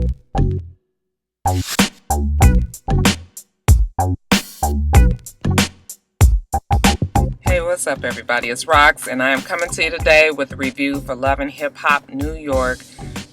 Hey, what's up everybody? It's Rox and I am coming to you today with a review for Love and Hip Hop New York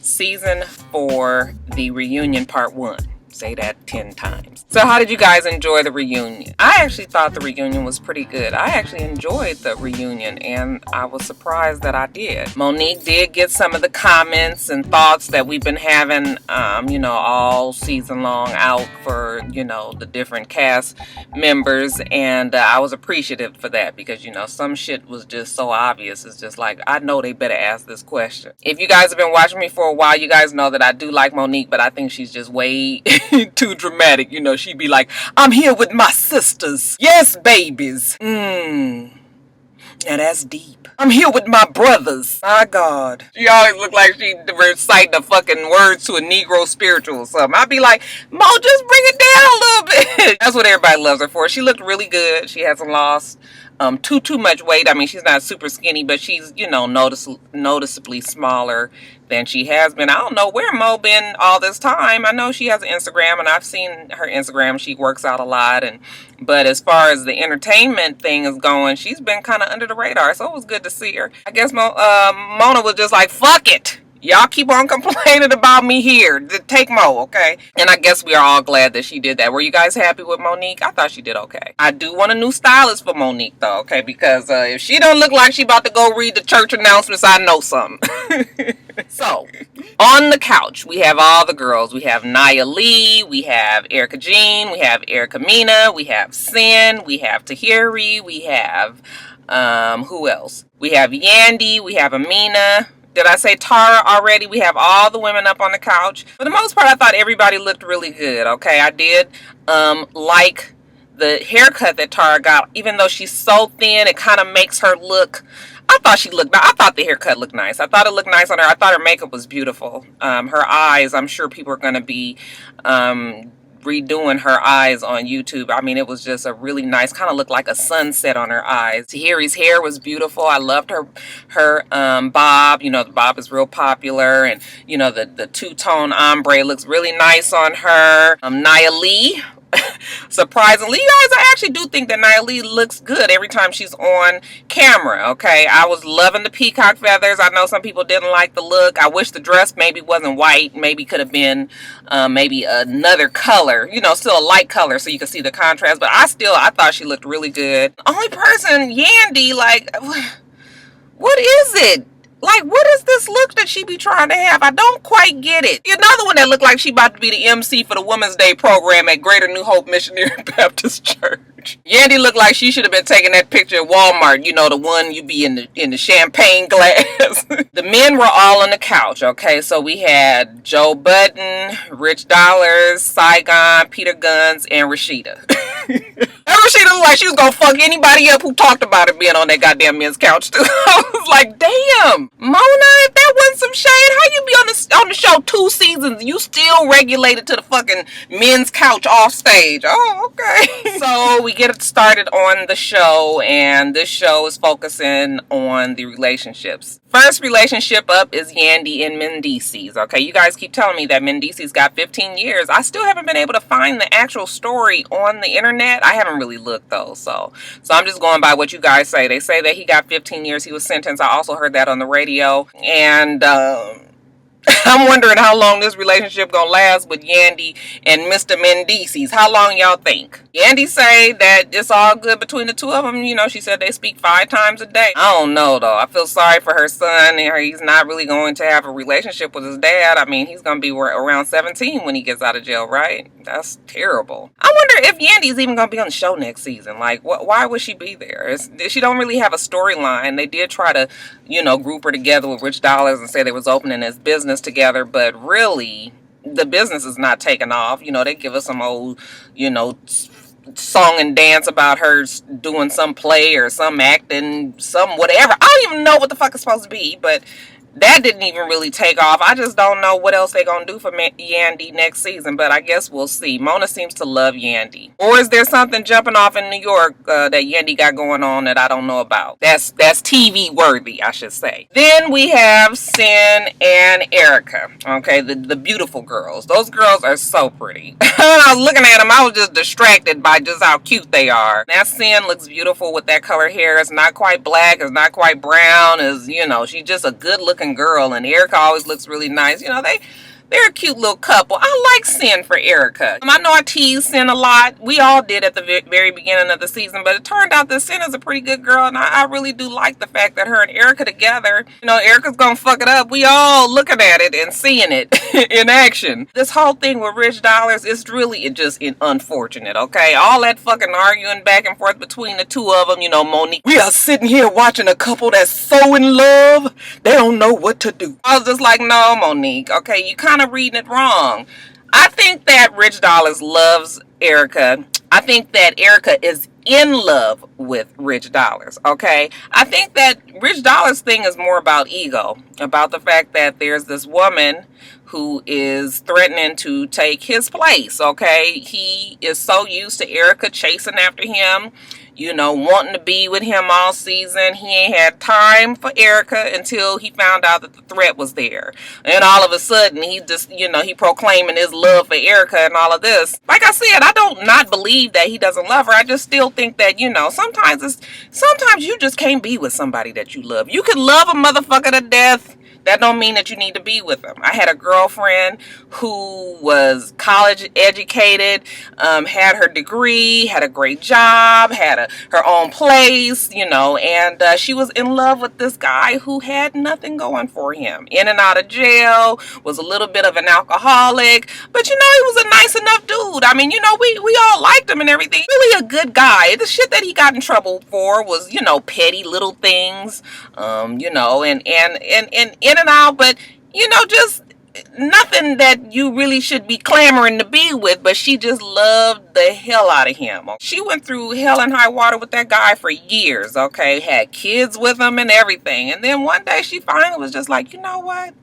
Season 4, The Reunion Part 1. Say that 10 times. So how did you guys enjoy the reunion? I actually thought the reunion was pretty good. I actually enjoyed the reunion and I was surprised that I did. Monique did get some of the comments and thoughts that we've been having, all season long out for, the different cast members. And I was appreciative for that because, some shit was just so obvious. It's just like, I know they better ask this question. If you guys have been watching me for a while, you guys know that I do like Monique, but I think she's just way too dramatic. She'd be like, I'm here with my sisters. Yes, babies. Now that's deep. I'm here with my brothers. My God. She always looked like she reciting the fucking words to a Negro spiritual or something. I'd be like, Mo, just bring it down a little bit. That's what everybody loves her for. She looked really good. She hasn't lost too much weight. I mean, she's not super skinny, but she's, noticeably smaller than she has been. I don't know where Mo been all this time. I know she has an Instagram and I've seen her Instagram. She works out a lot. But as far as the entertainment thing is going, she's been kind of under the radar. So it was good to see her. I guess Mona was just like, fuck it. Y'all keep on complaining about me here. Take Mo, okay? And I guess we are all glad that she did that. Were you guys happy with Monique? I thought she did okay. I do want a new stylist for Monique, though, okay? Because if she don't look like she about to go read the church announcements, I know something. So, on the couch, we have all the girls. We have Nia Lee, we have Erica Jean, we have Erica Mina, we have Sin, we have Tahiry, we have, who else? We have Yandy, we have Amina. Did I say Tara already? We have all the women up on the couch. For the most part, I thought everybody looked really good, okay? I did like the haircut that Tara got. Even though she's so thin, it kind of makes her look... I thought the haircut looked nice. I thought it looked nice on her. I thought her makeup was beautiful. Her eyes, I'm sure people are going to be... redoing her eyes on YouTube. I mean, it was just a really nice, kind of looked like a sunset on her eyes. Tahiry's hair was beautiful. I loved her bob. The bob is real popular, and the two-tone ombre looks really nice on her. Nia Lee, surprisingly, you guys, I actually do think that Nia Lee looks good every time she's on camera, okay? I was loving the peacock feathers. I know some people didn't like the look. I wish the dress maybe wasn't white. Maybe could have been maybe another color, still a light color so you could see the contrast. But I thought she looked really good. Only person, Yandy, like, what is it? Like, what is this look that she be trying to have? I don't quite get it. Another one that looked like she about to be the MC for the Women's Day program at Greater New Hope Missionary Baptist Church. Yandy looked like she should have been taking that picture at Walmart. The one you be in the champagne glass. The men were all on the couch, okay? So we had Joe Budden, Rich Dollars, Saigon, Peter Gunz, and Rashida. And Rashida looked like she was gonna fuck anybody up who talked about it being on that goddamn men's couch too. I was like, damn, Mona, if that wasn't some shade, how you be on the show 2 seasons and you still regulated to the fucking men's couch off stage? Oh, okay. So we get it started on the show, and this show is focusing on the relationships. First relationship up is Yandy and Mendices. Okay, you guys keep telling me that Mendices got 15 years. I still haven't been able to find the actual story on the internet. I haven't really looked though, so I'm just going by what you guys say. They say that he got 15 years. He was sentenced. I also heard that on the radio, and I'm wondering how long this relationship gonna last with Yandy and Mr. Mendices. How long y'all think? Yandy say that it's all good between the two of them. She said they speak 5 times a day. I don't know though. I feel sorry for her son. He's not really going to have a relationship with his dad. I mean, he's gonna be around 17 when he gets out of jail, right? That's terrible. I wonder if Yandy's even gonna be on the show next season. Like, why would she be there? She don't really have a storyline. They did try to, group her together with Rich Dollars and say they was opening this business together, but really the business is not taking off. They give us some old, song and dance about her doing some play or some acting, some whatever. I don't even know what the fuck it's supposed to be, but that didn't even really take off. I just don't know what else they're going to do for Yandy next season, but I guess we'll see. Mona seems to love Yandy. Or is there something jumping off in New York that Yandy got going on that I don't know about? That's TV worthy, I should say. Then we have Sin and Erica. Okay, the beautiful girls. Those girls are so pretty. I was looking at them, I was just distracted by just how cute they are. That Sin looks beautiful with that color hair. It's not quite black, it's not quite brown. Is, you know, she's just a good looking girl, and Erica always looks really nice. You know, they're a cute little couple. I like Sin for Erica. I know I teased Sin a lot. We all did at the very beginning of the season, but it turned out that Sin is a pretty good girl, and I really do like the fact that her and Erica together, you know, Erica's gonna fuck it up. We all looking at it and seeing it in action. This whole thing with Rich Dollars is really just unfortunate, okay? All that fucking arguing back and forth between the two of them, you know, Monique. We are sitting here watching a couple that's so in love, they don't know what to do. I was just like, no, Monique, okay, you kind of reading it wrong. I think that Rich Dollars loves Erica. I think that Erica is in love with Rich Dollars, okay? I think that Rich Dollars thing is more about ego, about the fact that there's this woman who is threatening to take his place, okay? He is so used to Erica chasing after him, you know, wanting to be with him all season. He ain't had time for Erica until he found out that the threat was there. And all of a sudden, he just, you know, he proclaiming his love for Erica and all of this. Like I said, I don't not believe that he doesn't love her. I just still think that, you know, sometimes you just can't be with somebody that you love. You can love a motherfucker to death. That don't mean that you need to be with them. I had a girlfriend who was college educated, had her degree, had a great job, had her own place, you know, and she was in love with this guy who had nothing going for him. In and out of jail, was a little bit of an alcoholic, but you know, he was a nice enough dude. I mean, you know, we all liked him and everything. Really a good guy. The shit that he got in trouble for was, you know, petty little things, you know, and in and out, but you know, just nothing that you really should be clamoring to be with, but she just loved the hell out of him. She went through hell and high water with that guy for years, okay, had kids with him and everything, and then one day she finally was just like, you know what,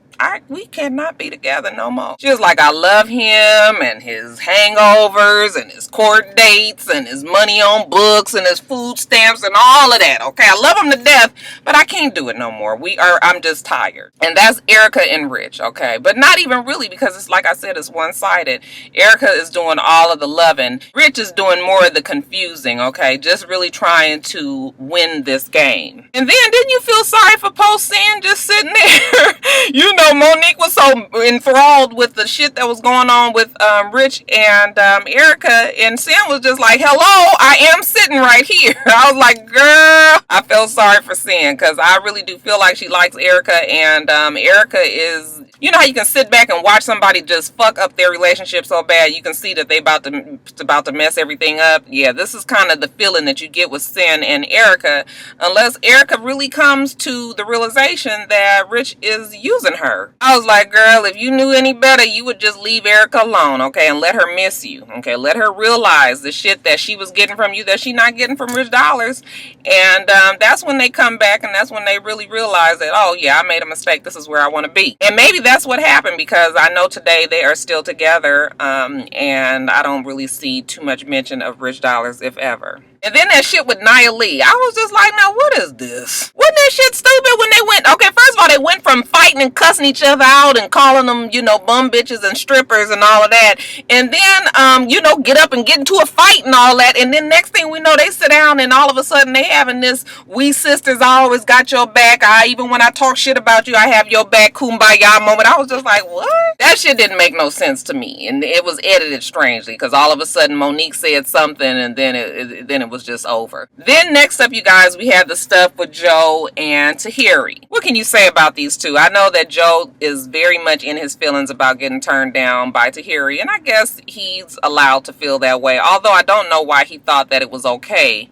we cannot be together no more. She was like, I love him and his hangovers and his court dates and his money on books and his food stamps and all of that. Okay, I love him to death, but I can't do it no more. I'm just tired. And that's Erica and Rich, okay? But not even really, because it's like I said, it's one-sided. Erica is doing all of the loving. Rich is doing more of the confusing, okay? Just really trying to win this game. And then didn't you feel sorry for Sin just sitting there? You know, Monique was so enthralled with the shit that was going on with Rich and Erica, and Sin was just like, hello, I am sitting right here. I was like, girl, I felt sorry for Sin, because I really do feel like she likes Erica, and Erica is, you know how you can sit back and watch somebody just fuck up their relationship so bad you can see that they about to mess everything up. Yeah, this is kind of the feeling that you get with Sin and Erica, unless Erica really comes to the realization that Rich is using her. I was like, girl, if you knew any better, you would just leave Erica alone, okay, and let her miss you, okay? Let her realize the shit that she was getting from you that she not getting from Rich Dollars, and that's when they come back, and that's when they really realize that, oh yeah, I made a mistake, this is where I want to be. And maybe that's what happened, because I know today they are still together, and I don't really see too much mention of Rich Dollars, if ever. And then that shit with Nia Lee, I was just like, now what is this? Wasn't that shit stupid when they went, okay, first of all, they went from fighting and cussing each other out and calling them, you know, bum bitches and strippers and all of that. And then, you know, get up and get into a fight and all that. And then next thing we know, they sit down and all of a sudden they having this, we sisters, I always got your back. Even when I talk shit about you, I have your back, kumbaya moment. I was just like, what? That shit didn't make no sense to me. And it was edited strangely, because all of a sudden Monique said something and then it was just over. Then next up, you guys, we have the stuff with Joe and Tahiry. What can you say about these two? I know that Joe is very much in his feelings about getting turned down by Tahiry, and I guess he's allowed to feel that way, although I don't know why he thought that it was okay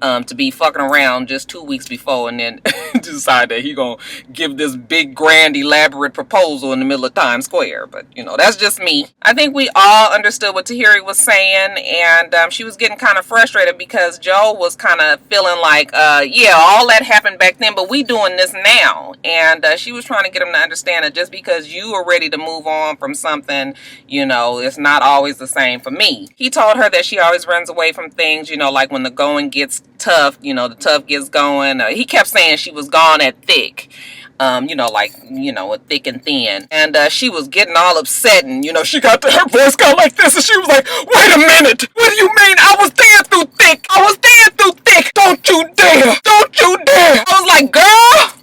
to be fucking around just 2 weeks before, and then decide that he gonna give this big, grand, elaborate proposal in the middle of Times Square. But, you know, that's just me. I think we all understood what Tahiry was saying, and she was getting kind of frustrated because Joe was kind of feeling like, yeah, all that happened back then, but we doing this now. And she was trying to get him to understand that just because you are ready to move on from something, you know, it's not always the same for me. He told her that she always runs away from things, you know, like when the going gets tough, you know, the tough gets going. He kept saying she was gone at thick. You know, like, you know, thick and thin. And she was getting all upset, and, you know, she got to, her voice got like this, and she was like, wait a minute, what do you mean? I was there through thick. I was there through thick. Don't you dare. Don't you dare. I was like, girl,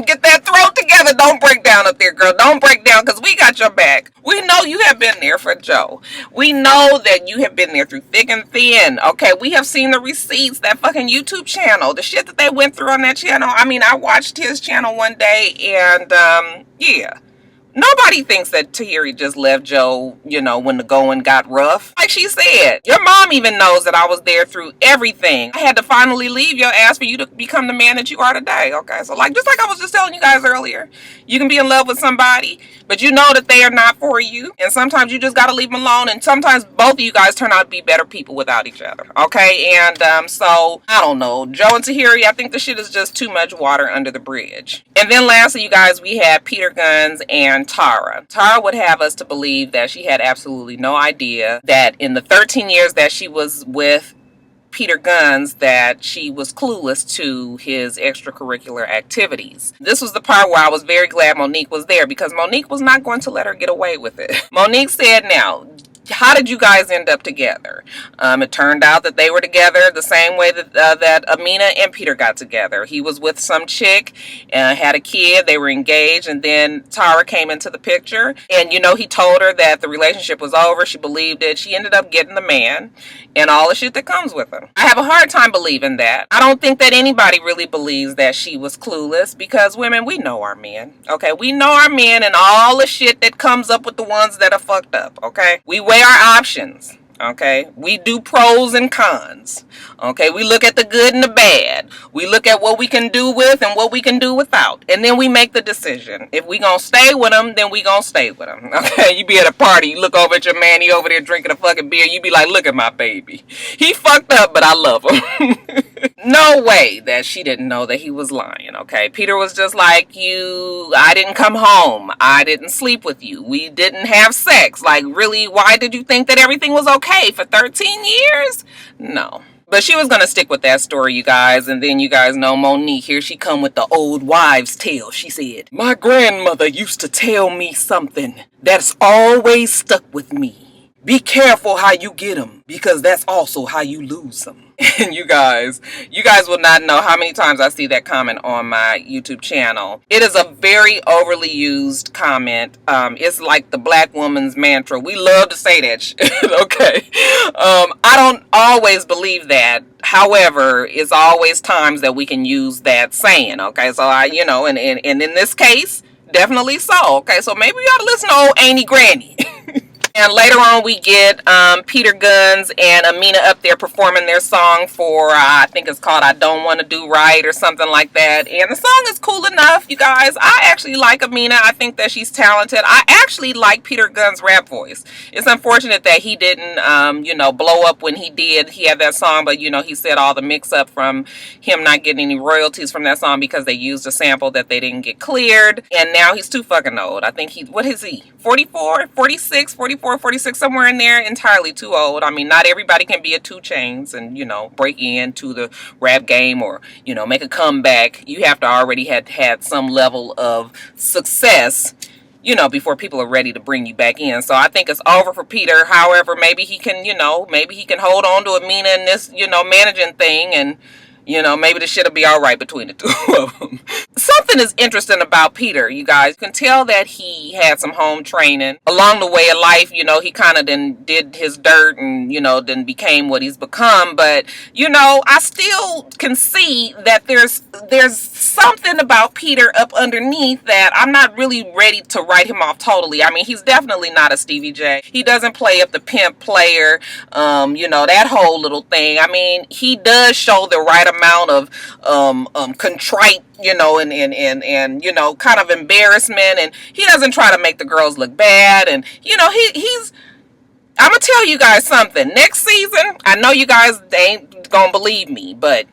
get that throat together. Don't break down up there, girl. Don't break down, because we got your back. We know you have been there for Joe. We know that you have been there through thick and thin. Okay, we have seen the receipts, that fucking YouTube channel, the shit that they went through on that channel. I mean, I watched his channel one day, and yeah. Nobody thinks that Tahiry just left Joe, you know, when the going got rough. Like she said, your mom even knows that I was there through everything. I had to finally leave your ass for you to become the man that you are today. Okay, so like, just like I was just telling you guys earlier, you can be in love with somebody, but you know that they are not for you. And sometimes you just got to leave them alone. And sometimes both of you guys turn out to be better people without each other. Okay, and so, I don't know. Joe and Tahiry, I think the shit is just too much water under the bridge. And then lastly, you guys, we had Peter Gunz and Tara. Tara would have us to believe that she had absolutely no idea that in the 13 years that she was with Peter Gunz, that she was clueless to his extracurricular activities. This was the part where I was very glad Monique was there, because Monique was not going to let her get away with it. Monique said, now, how did you guys end up together? It turned out that they were together the same way that that Amina and Peter got together. He was with some chick, had a kid, they were engaged, and then Tara came into the picture. And, you know, he told her that the relationship was over. She believed it. She ended up getting the man and all the shit that comes with him. I have a hard time believing that. I don't think that anybody really believes that she was clueless, because women, we know our men. Okay, we know our men and all the shit that comes up with the ones that are fucked up. Okay, we weigh our options. Okay, we do pros and cons. Okay, we look at the good and the bad. We look at what we can do with and what we can do without, and then we make the decision. If we gonna stay with them, then we gonna stay with them. Okay, you be at a party, you look over at your man, he over there drinking a fucking beer, you be like, look at my baby, he fucked up, but I love him. No way that she didn't know that he was lying. Okay, Peter was just like, I didn't come home, I didn't sleep with you, we didn't have sex. Like, really, why did you think that everything was okay for 13 years? No. But she was going to stick with that story, you guys. And then you guys know Monique, here she come with the old wives' tale. She said, my grandmother used to tell me something that's always stuck with me. Be careful how you get them, because that's also how you lose them. And you guys will not know how many times I see that comment on my YouTube channel. It is a very overly used comment. It's like the black woman's mantra. We love to say that shit. Okay. I don't always believe that. However, it's always times that we can use that saying. Okay. So and in this case, definitely so. Okay. So maybe we ought to listen to old Auntie Granny. And later on, we get Peter Gunz and Amina up there performing their song for, I think it's called I Don't Want to Do Right or something like that. And the song is cool enough, you guys. I actually like Amina. I think that she's talented. I actually like Peter Gunz's rap voice. It's unfortunate that he didn't, blow up when he did. He had that song, but, he said all the mix-up from him not getting any royalties from that song because they used a sample that they didn't get cleared. And now he's too fucking old. I think what is he? 44, 46, 44? 46, somewhere in there, entirely too old. I mean, not everybody can be a 2 Chainz and, break into the rap game or, make a comeback. You have to already had some level of success, before people are ready to bring you back in. So I think it's over for Peter. However, maybe he can, maybe he can hold on to Amina in this, managing thing and, You know, maybe the shit'll be all right between the two of them. Something is interesting about Peter, you guys. You can tell that he had some home training along the way of life. You know, he kind of then did his dirt and, you know, then became what he's become. But, you know, I still can see that there's something about Peter up underneath that I'm not really ready to write him off totally. I mean, he's definitely not a Stevie J. He doesn't play up the pimp player, you know, that whole little thing. I mean, he does show the right amount of contrite, you know, and you know, kind of embarrassment, and he doesn't try to make the girls look bad, and you know, he's I'm gonna tell you guys something. Next season, I know you guys ain't gonna believe me, but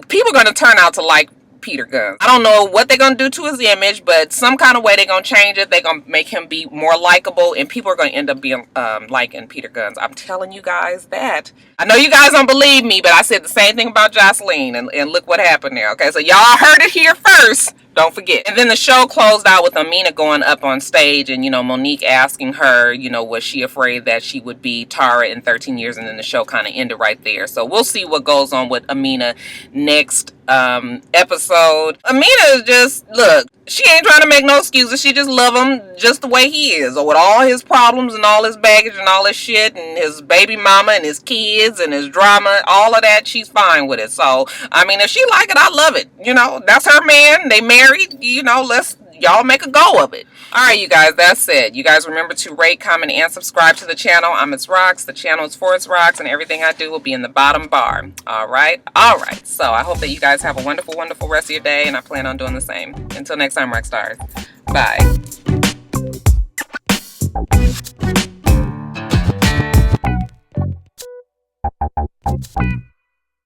people are gonna turn out to like Peter Gunz. I don't know what they're gonna do to his image, but some kind of way they're gonna change it. They're gonna make him be more likable, and people are gonna end up being liking Peter Gunz. I'm telling you guys that. I know you guys don't believe me, but I said the same thing about Jocelyn, and look what happened there. Okay, so y'all heard it here first. Don't forget. And then the show closed out with Amina going up on stage and, you know, Monique asking her, you know, was she afraid that she would be Tara in 13 years? And then the show kind of ended right there. So we'll see what goes on with Amina next episode. Amina is just, look, she ain't trying to make no excuses. She just love him just the way he is, or with all his problems and all his baggage and all his shit and his baby mama and his kids and his drama, all of that. She's fine with it. So, I mean, if she like it, I love it. You know, that's her man. They married. You know, let's y'all make a go of it. All right, you guys, that's it. You guys remember to rate, comment, and subscribe to the channel. I'm itsrox. The channel is for itsrox, and everything I do will be in the bottom bar. All right? All right. So I hope that you guys have a wonderful, wonderful rest of your day, and I plan on doing the same. Until next time, Roxstars. Bye.